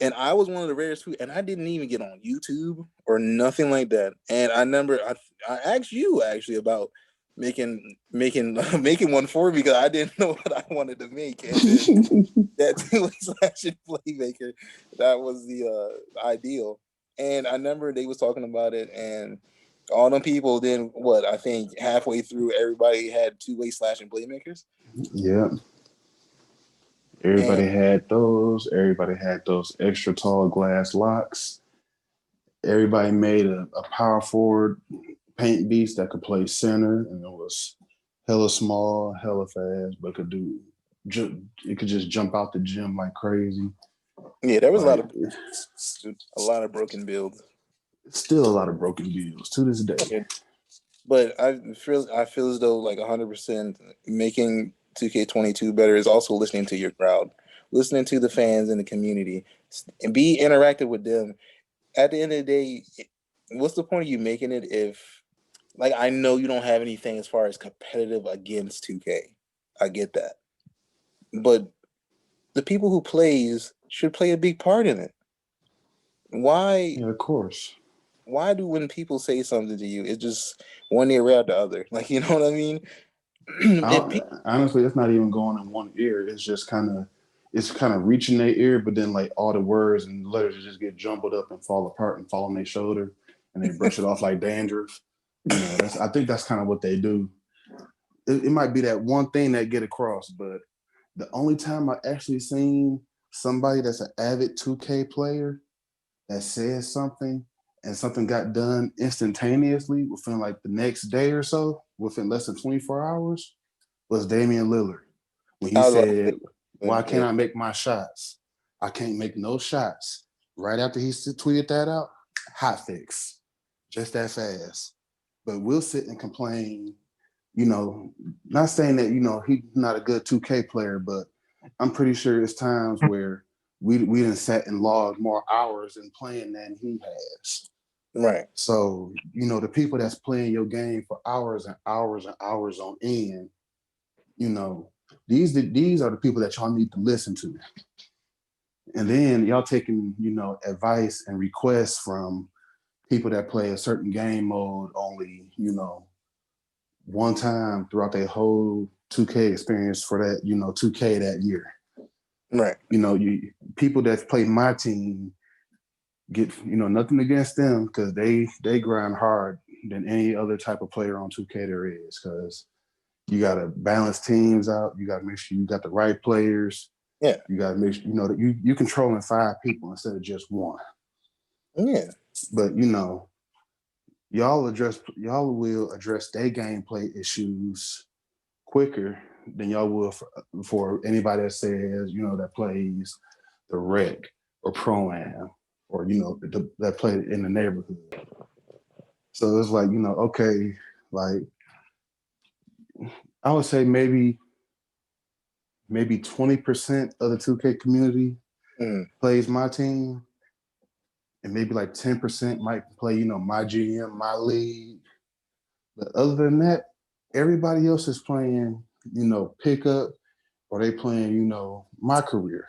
And I was one of the rarest who, and I didn't even get on YouTube or nothing like that. And I remember I asked you actually about making making one for me because I didn't know what I wanted to make. And then that two-way slash and playmaker, that was the ideal. And I remember they was talking about it, and all them people. Then what? I think halfway through, everybody had two-way slash and playmakers. Yeah, And everybody had those. Everybody had those extra tall glass locks. Everybody made a power forward paint beast that could play center, and it was hella small, hella fast, but it could just jump out the gym like crazy. yeah, there was Like, a lot of broken builds. still a lot of broken deals to this day. Okay. But I feel as though, like, 100% making 2K22 better is also listening to your crowd, listening to the fans in the community, and be interactive with them. At the end of the day, what's the point of you making it if, like, I know you don't have anything as far as competitive against 2K. I get that, but the people who plays should play a big part in it. Why? Yeah, of course. Why do when people say something to you, it's just one ear out the other? Like, you know what I mean? If people, Honestly, it's not even going in one ear. It's kind of reaching their ear, but then like all the words and letters just get jumbled up and fall apart and fall on their shoulder, and they brush it off like dandruff. I think that's kind of what they do. It might be that one thing that get across, but the only time I actually seen somebody that's an avid 2K player that says something and something got done instantaneously within like the next day or so, within less than 24 hours, was Damian Lillard. When he I was about to said, "Why say, can't yeah, I make my shots? I can't make no shots." Right after he tweeted that out, hot fix, just that fast. But we'll sit and complain, you know, not saying that, he's not a good 2K player, but I'm pretty sure it's times where we done sat and logged more hours in playing than he has. right. So, the people that's playing your game for hours and hours and hours on end, you know, these are the people that y'all need to listen to. And then y'all taking, advice and requests from people that play a certain game mode only, one time throughout their whole 2K experience for that, 2K that year. Right. People that play my team get, nothing against them because they grind hard than any other type of player on 2K there is, because you got to balance teams out. You got to make sure you got the right players. Yeah. You got to make sure, that you controlling 5 people instead of just one. Yeah. But, y'all will address their gameplay issues quicker than y'all will for anybody that says, that plays the rec or pro-am or, that play in the neighborhood. So it's like, okay, like I would say maybe 20% of the 2K community plays my team, and maybe like 10% might play, my GM, my league. But other than that, everybody else is playing, pickup, or they playing, my career.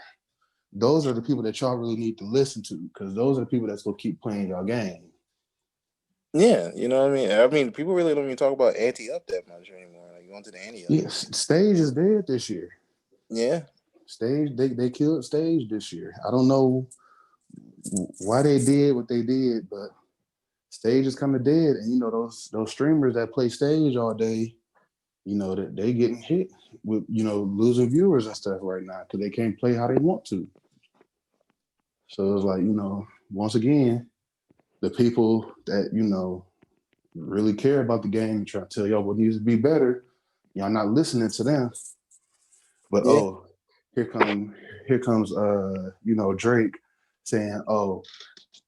Those are the people that y'all really need to listen to, because those are the people that's gonna keep playing y'all game. Yeah, you know what I mean? I mean, people really don't even talk about ante up that much anymore. Like, going to the ante up. Yes, Stage is dead this year. Yeah. Stage, they killed Stage this year. I don't know why they did what they did, but Stage is kind of dead. And those streamers that play Stage all day, that they getting hit with losing viewers and stuff right now because they can't play how they want to. So it's like, once again, the people that really care about the game and try to tell y'all what needs to be better, y'all not listening to them. But Yeah. here come here comes Drake saying, "Oh,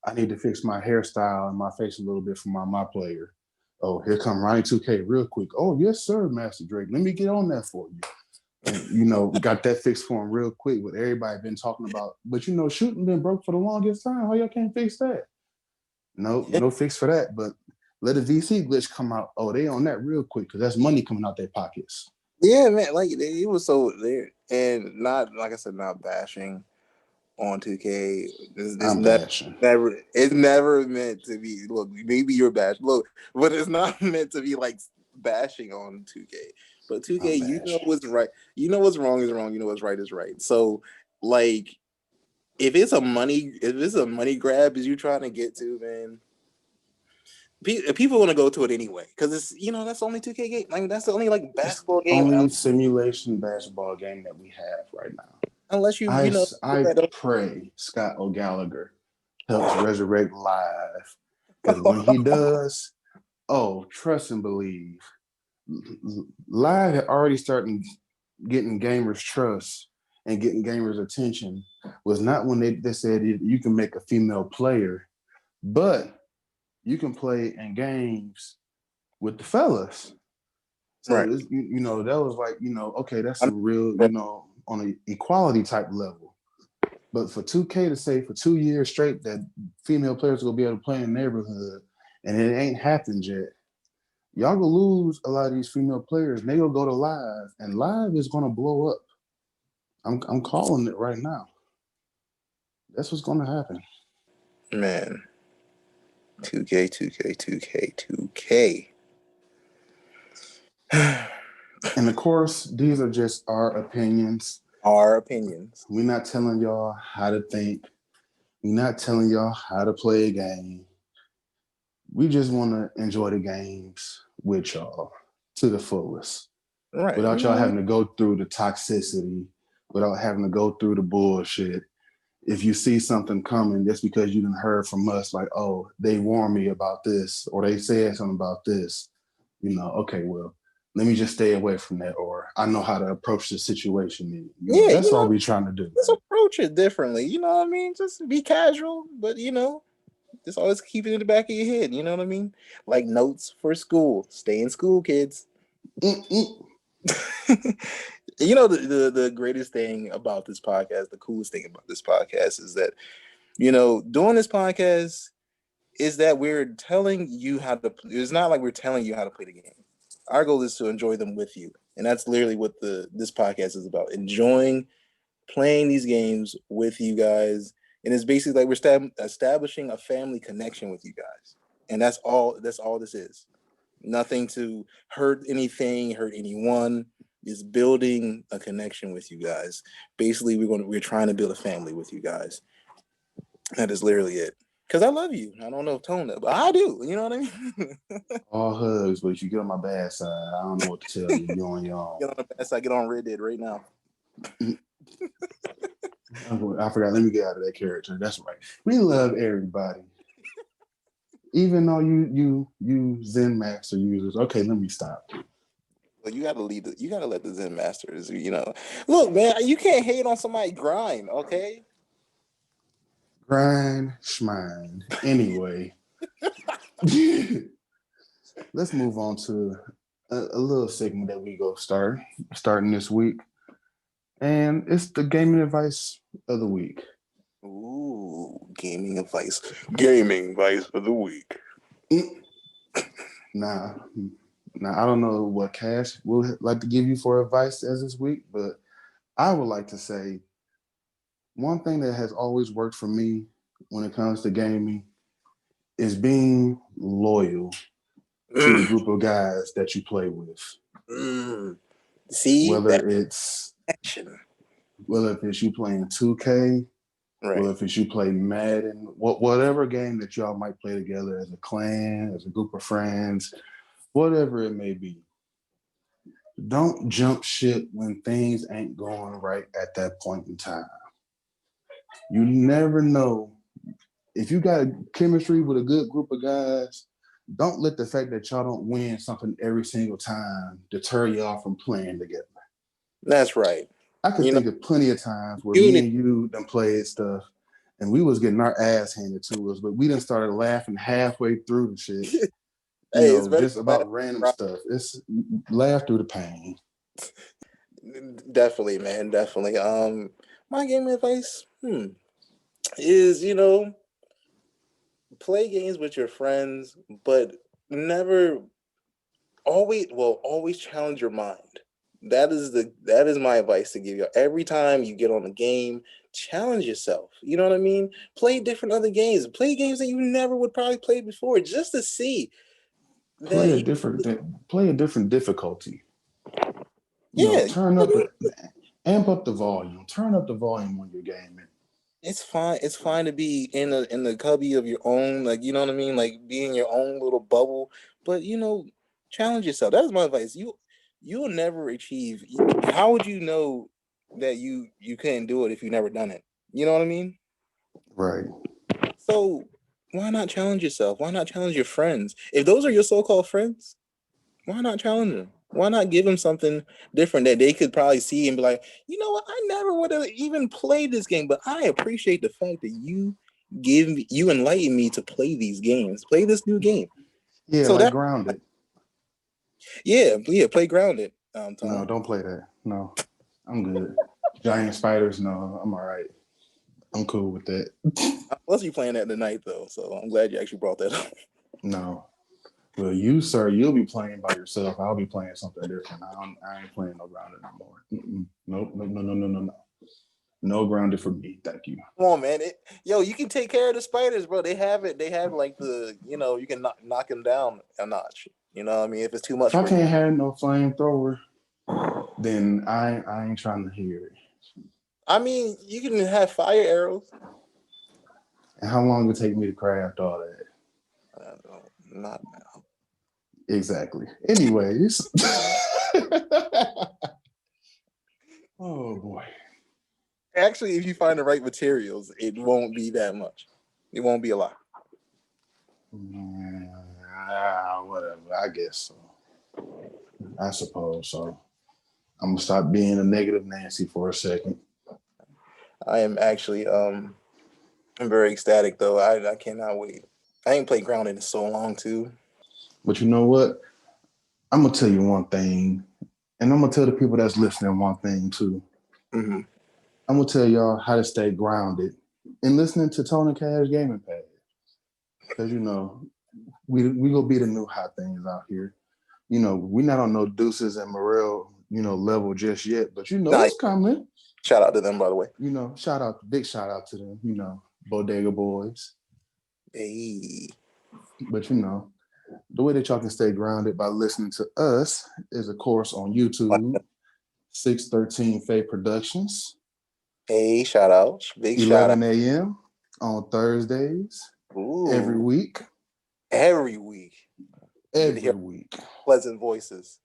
I need to fix my hairstyle and my face a little bit for my player." Oh, here come Ronnie 2K real quick. Oh, yes, sir, Master Drake. Let me get on that for you. And we got that fixed for him real quick. What everybody been talking about. But shooting been broke for the longest time. How y'all can't fix that? No, Yeah. no fix for that. But let a VC glitch come out. Oh, they on that real quick because that's money coming out their pockets. Yeah, man. Like it was so there, and not like I said, not bashing on 2K. It's I'm never, bashing. never, it's never meant to be. Look, maybe you're bash. Look, but it's not meant to be like bashing on 2K. But 2K, I'm you know bashing. what's right. You know what's wrong is wrong. You know what's right is right. So, like, if it's a money grab, is you trying to get to, man, people want to go to it anyway because that's the only 2K game. Like that's the only like It's basketball the game only out. simulation basketball game that we have right now. Unless you I you know I pray Scott O'Gallagher helps resurrect live because when he does, oh, trust and believe. Live had already started getting gamers trust and getting gamers attention was not when they said you can make a female player, but you can play in games with the fellas. So right. this, that was like, okay, that's I'm, some real, on an equality type level. But for 2K to say for 2 years straight that female players will be able to play in the neighborhood and it ain't happened yet, y'all gonna lose a lot of these female players and they gonna go to live and live is gonna blow up. I'm calling it right now. That's what's gonna happen. man. 2K, 2K, 2K, 2K. And of course, these are just our opinions. Our opinions. We're not telling y'all how to think. We're not telling y'all how to play a game. We just want to enjoy the games with y'all to the fullest Right. without y'all having to go through the toxicity, without having to go through the bullshit. If you see something coming, that's because you didn't heard from us, like, oh, they warned me about this, or they said something about this. Okay, well, let me just stay away from that, or I know how to approach the situation. Yeah, That's all we're trying to do. let's approach it differently. You know what I mean? Just be casual, but just always keep it in the back of your head. You know what I mean? Like notes for school. Stay in school, kids. Mm-mm. The greatest thing about this podcast, the coolest thing about this podcast is that, doing this podcast is that we're telling you how to. It's not like we're telling you how to play the game. Our goal is to enjoy them with you, and that's literally what this podcast is about: enjoying playing these games with you guys. And it's basically like we're establishing a family connection with you guys, and that's all. That's all this is. Nothing to hurt anything, hurt anyone. Is building a connection with you guys. Basically, we're trying to build a family with you guys. That is literally it. Because I love you. I don't know if Tone does, but I do. You know what I mean? All hugs, but if you get on my bad side, I don't know what to tell you. You're on your Get on the best. I get on Red Dead right now. own. I forgot. Let me get out of that character. That's right. We love everybody, even though you Zen Master users. Okay, let me stop. Well, you got to lead. You got to let the Zen masters. Look, man, you can't hate on somebody grind. Okay. Grind, schmine. Anyway, let's move on to a little segment that we go starting this week, and it's the gaming advice of the week. Ooh, gaming advice. Gaming advice of the week. Now, I don't know what Cash would like to give you for advice as this week, but I would like to say one thing that has always worked for me when it comes to gaming is being loyal to the group of guys that you play with. See that Whether it's action. whether if it's you playing 2K, whether Right. if it's you play Madden, whatever game that y'all might play together as a clan, as a group of friends, whatever it may be. Don't jump ship when things ain't going right at that point in time. You never know if you got a chemistry with a good group of guys. don't let the fact that y'all don't win something every single time deter y'all from playing together. That's right. I can think of plenty of times where unity. me and you done played stuff and we was getting our ass handed to us, but we done started laughing halfway through the shit. Hey, it's better Just about random stuff. It's laugh through the pain. Definitely, man. Definitely. My gaming advice is, play games with your friends, but never always challenge your mind. That is my advice to give you. Every time you get on the game, challenge yourself. You know what I mean? Play different other games. Play games that you never would probably play before, just to see Play a that. different difficulty. Yeah, Amp up the volume. Turn up the volume when you're gaming. it's fine. It's fine to be in the cubby of your own, like, you know what I mean, like be in your own little bubble. But challenge yourself. That's my advice. You'll never achieve. How would you know that you couldn't do it if you never done it? You know what I mean? Right. So why not challenge yourself? Why not challenge your friends? If those are your so-called friends, why not challenge them? Why not give them something different that they could probably see and be like, you know what? I never would have even played this game, but I appreciate the fact that you enlighten me to play these games, play this new game. Yeah, So like that, Grounded. yeah, play Grounded. No, Tom. don't play that. No, I'm good. Giant spiders. No, I'm all right. I'm cool with that. Plus, you playing that tonight though, so I'm glad you actually brought that up. No. Well, you, sir, you'll be playing by yourself. I'll be playing something different. I ain't playing no Grounded no more. Nope, no. No Grounded for me. Thank you. Come on, man. You can take care of the spiders, bro. They have it. They have like you can knock them down a notch. You know what I mean? If it's too much If I for you. can't have no flamethrower, then I ain't trying to hear it. I mean, you can have fire arrows. And how long would it take me to craft all that? Not now. Exactly. Anyways. Oh boy. Actually, if you find the right materials, it won't be that much. It won't be a lot. Whatever. I guess so. I suppose so. I'm gonna stop being a negative Nancy for a second. I am actually I'm very ecstatic though. I cannot wait. I ain't played Grounded in so long too. But you know what? I'm gonna tell you one thing, and I'm gonna tell the people that's listening one thing too. Mm-hmm. I'm gonna tell y'all how to stay grounded in listening to Tony Cash Gaming Pad. Because we gonna be the new hot things out here. We not on no Deuces and Morel, level just yet, but it's coming. Shout out to them, by the way. Big shout out to them, Bodega Boys. Hey. But the way that y'all can stay grounded by listening to us is, of course, on YouTube, 613 Faye Productions. Hey, shout out. Big 11 shout out. a.m. on Thursdays. Ooh. Every week. Every week. Every week. Pleasant voices.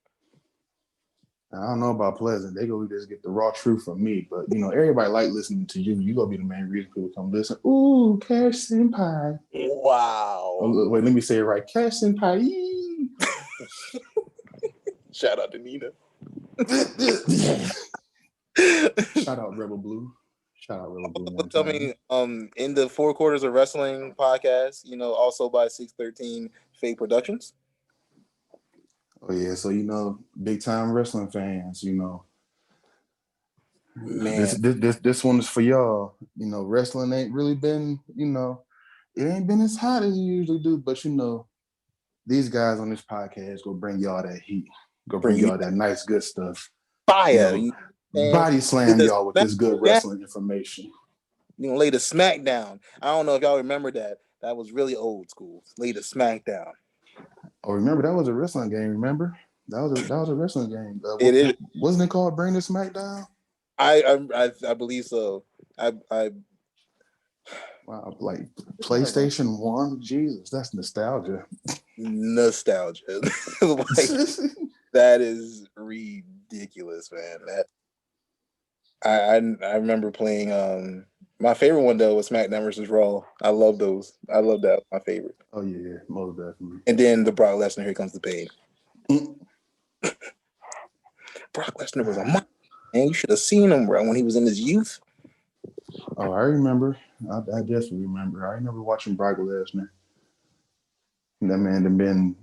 I don't know about pleasant. They go just get the raw truth from me. But everybody like listening to you. You gonna be the main reason people come listen. Ooh, Cash Senpai. Wow. Oh, wait, let me say it right. Cash Senpai. Shout out to Nina. Shout out Rebel Blue. Coming in the Four Quarters of Wrestling podcast, also by 613 Faye Productions. Oh yeah, so big time wrestling fans, Man. This one is for y'all. Wrestling ain't really been, it ain't been as hot as you usually do, but these guys on this podcast go bring y'all that heat, go bring y'all that nice good stuff. Fire. Body slam y'all with this good wrestling information. Lay the smackdown. I don't know if y'all remember that. That was really old school. Lay the smackdown. Oh, remember that was a wrestling game. Remember that was a wrestling game. Wasn't it called Bring the Smackdown? I believe so. Wow, like PlayStation 1, Jesus, that's nostalgia. Nostalgia. That is ridiculous, man. That I remember playing My favorite one though was SmackDown versus Raw. I love those. I love that. My favorite. Oh yeah, most definitely. And then the Brock Lesnar, Here Comes the Pain. Brock Lesnar was a monster, man. You should have seen him, bro, when he was in his youth. Oh, I remember. I definitely remember. I remember watching Brock Lesnar. That man had been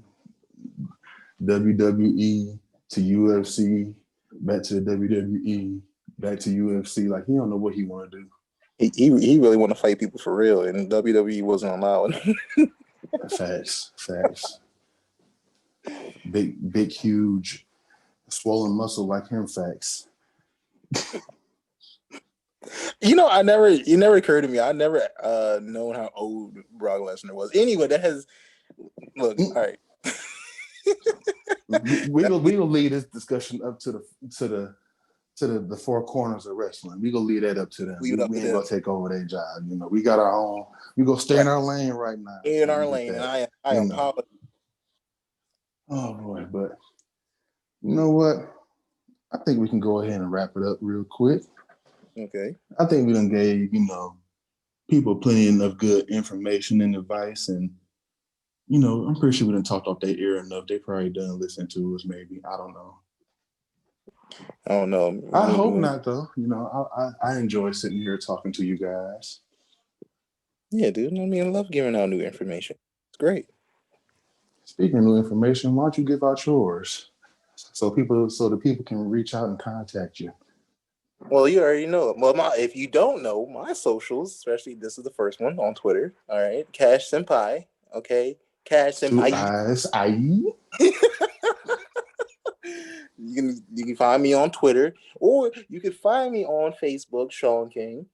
WWE to UFC, back to the WWE, back to UFC. Like, he don't know what he want to do. He really want to fight people for real, and WWE wasn't allowing. Facts. Big, huge, swollen muscle like him. Facts. You know, it never occurred to me. I never known how old Brock Lesnar was. Anyway, look, all right. we gonna lead this discussion up to the four corners of wrestling. We gonna lead that up to them. We ain't gonna take over their job. You know, we got our own. We gonna stay in our lane right now. In our lane, and I apologize. Oh boy, but you know what? I think we can go ahead and wrap it up real quick. Okay. I think we done gave, people plenty of good information and advice, and I'm pretty sure we done talked off their ear enough. They probably done listen to us, maybe. I don't know. I hope not, though. I enjoy sitting here talking to you guys. Yeah, dude. I love giving out new information. It's great. Speaking of new information, why don't you give out yours so the people can reach out and contact you? Well, you already know. Well, if you don't know, my socials, especially this is the first one on Twitter. All right, Cash Senpai. Okay, Cash Senpai. You can find me on Twitter, or you can find me on Facebook, Shawn King.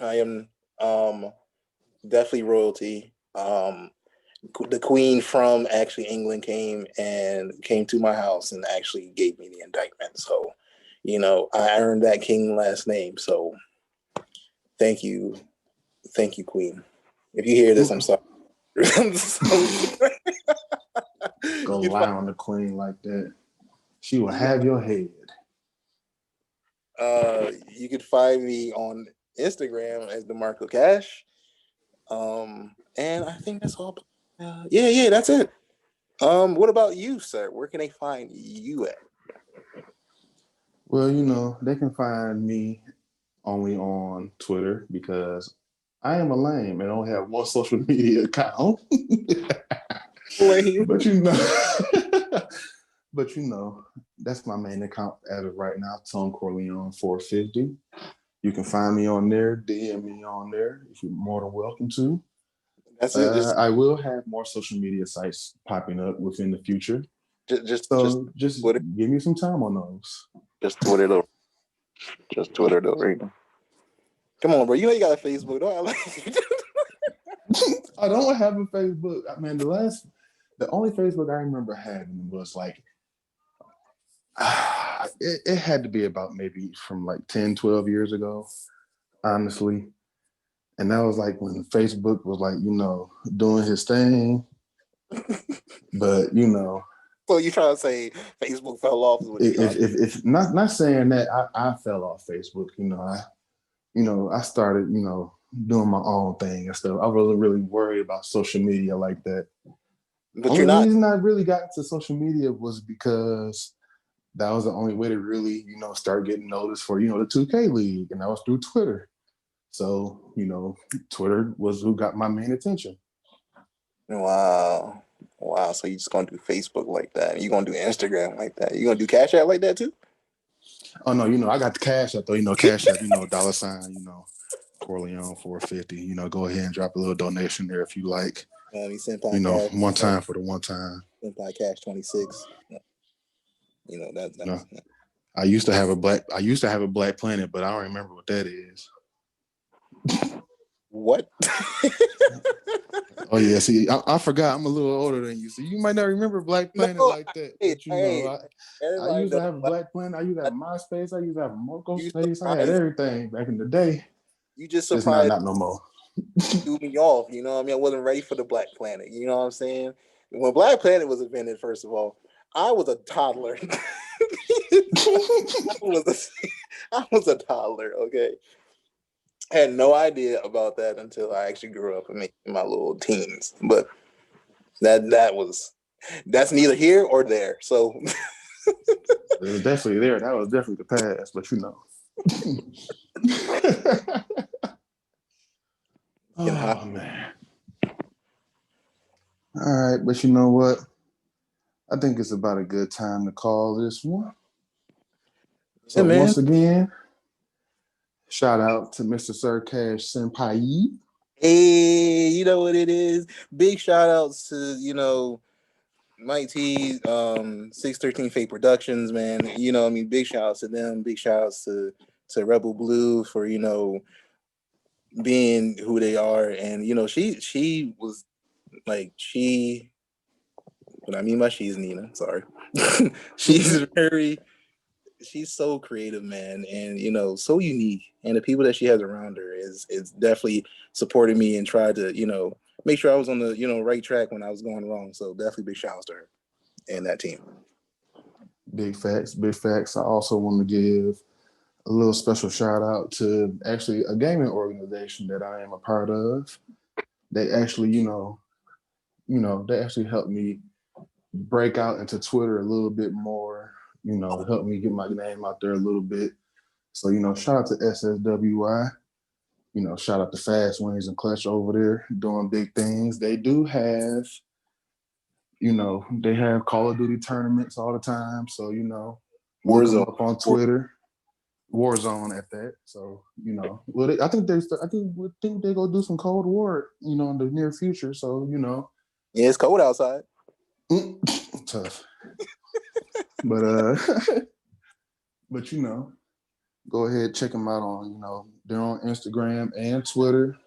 I am definitely royalty. The Queen from actually England came to my house and actually gave me the indictment. So, I earned that King last name. So, thank you, Queen. If you hear this, I'm sorry. Go lie on the Queen like that. She will have your head. You can find me on Instagram as DeMarco Cash. And I think that's all. Yeah, that's it. What about you, sir? Where can they find you at? Well, they can find me only on Twitter because I am a lame and don't have one social media account. Lame. But that's my main account as of right now, Tone Corleone 450. You can find me on there, DM me on there if you're more than welcome to. That's it. I will have more social media sites popping up within the future. Just give me some time on those. Just Twitter though. Right now. Come on, bro. You know you got a Facebook, don't I? I don't have a Facebook. I mean, the only Facebook I remember having was like, it had to be about maybe from like 10, 12 years ago, honestly. And that was like when Facebook was like, doing his thing. But, So you trying to say Facebook fell off? If not saying that I fell off Facebook, I started, doing my own thing and stuff. I wasn't really worried about social media like that. But the only reason I really got into social media was because that was the only way to really, start getting noticed for, the 2K League, and that was through Twitter. So, Twitter was who got my main attention. Wow. So you just gonna do Facebook like that? You gonna do Instagram like that? You gonna do Cash App like that too? Oh no, I got the Cash App though. Cash App, $, Corleone 450. Go ahead and drop a little donation there if you like. Cash, one time for the one time. Senpai Cash 26. I used to have a Black Planet, but I don't remember what that is. What? Oh yeah, see, I forgot. I'm a little older than you, so you might not remember Black Planet like that. But I used to have a Black Planet. I used to have MySpace. I used to have Moco Space. I had everything back in the day. You just surprised. Not no more. Threw me off. I wasn't ready for the Black Planet. You know what I'm saying? When Black Planet was invented, first of all, I was a toddler. I was a toddler. Okay. had no idea about that until I actually grew up and made my little teens. But that's neither here or there. So It was definitely there. That was definitely the past, but Oh man. All right, but you know what? I think it's about a good time to call this one. So man. once again, shout out to Mr. Sir Cash Senpai. Hey, you know what it is? Big shout outs to, Mike T, 613 Faye Productions, man. Big shout outs to them. Big shout outs to Rebel Blue for, being who they are. And, she was like, what I mean by she's Nina, sorry. she's so creative, man, and so unique. And the people that she has around her is definitely supported me and tried to, make sure I was on the right track when I was going wrong. So definitely big shout outs to her and that team. Big facts, big facts. I also want to give a little special shout out to actually a gaming organization that I am a part of. They actually, they actually helped me break out into Twitter a little bit more, help me get my name out there a little bit. So, shout out to SSWI, shout out to Fast Wings and Clutch over there doing big things. They do have, they have Call of Duty tournaments all the time. So, look them up on Twitter. Warzone at that. So, I think they're gonna do some Cold War, in the near future. So, Yeah, it's cold outside. Tough. But go ahead, check them out on, they're on Instagram and Twitter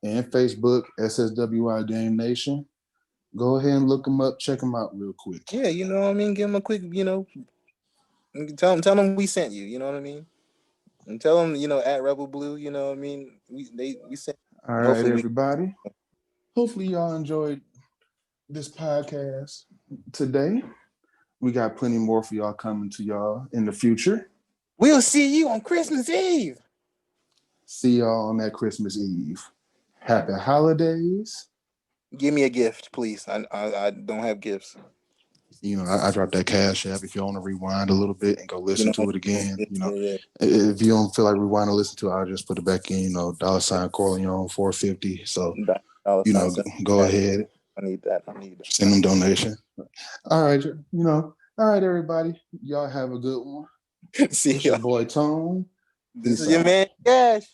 and Facebook, SSWI Game Nation. Go ahead and look them up, check them out real quick. Yeah, give them a quick, tell them we sent you, you know what I mean? And tell them, at Rebel Blue, you know what I mean? We sent. All right, everybody. Hopefully y'all enjoyed this podcast today. We got plenty more for y'all coming to y'all in the future. We'll see you on Christmas Eve. See y'all on that Christmas Eve. Happy holidays. Give me a gift, please. I don't have gifts. I dropped that Cash App if you want to rewind a little bit and go listen to it again. If you don't feel like rewind and listen to it, I'll just put it back in, $ Corleone 450. So, go ahead. I need that. Send them donation. All right. All right, everybody. Y'all have a good one. See your boy Tone. This is your man Cash.